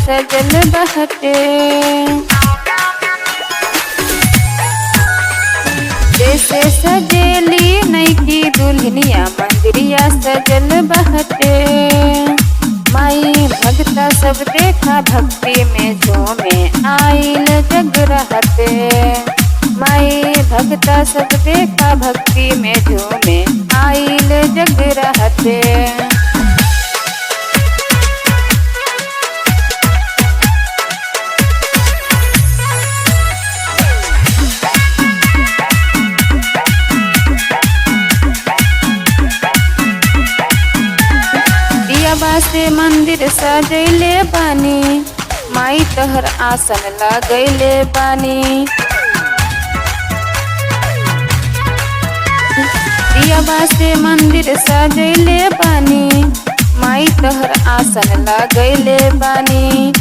सजल बहटे। जैसे सजेली नैकी दुल्हनिया मंदिरिया सजल बहटे। माई भगता सब देखा भक्ति में झूमे आइल जग रहते। माई भगता सब देखा भक्ति में झूमे आइल जग रहते। दियाबा से मंदिर सजैले बानी। माई तहर आसन लगैले बानी। दियाबा से मंदिर सजैले बानी। माई तहर आसन लगैले बानी।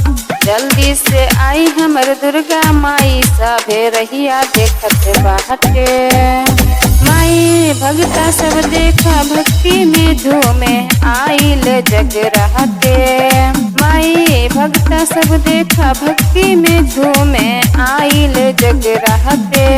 जल्दी से आई हमर दुर्गा माई सभे रहिया देखत बाटे। माई भगता सब देखा भक्ति में झूमे आइल जग रहते। माई भगता सब देखा भक्ति में झूमे आइल जग रहते।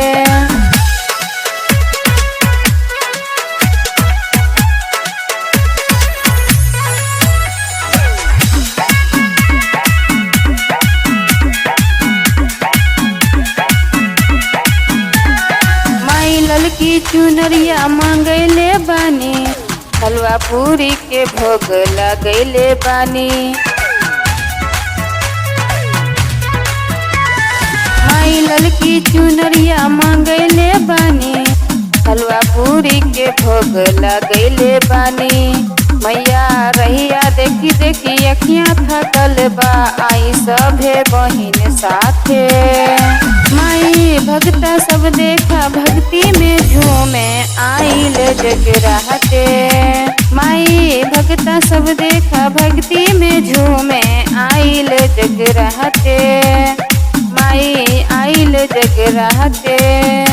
ललकी चुनरिया मांगैले बानी। हलवा पूरी के भोग लगैले बानी। माई ललकी चुनरिया मांगैले बानी। हलवा पूरी के भोग लगैले बानी। मैया रहिया देखी देखी अखियाँ थकल बा आई सभे बहिन साथे। माई भगता सब देखा भक्ति में झूमे आइल जग रहते। माई भगता सब देखा भक्ति में झूमे आइल जग रहते। माई आइल जग रहते।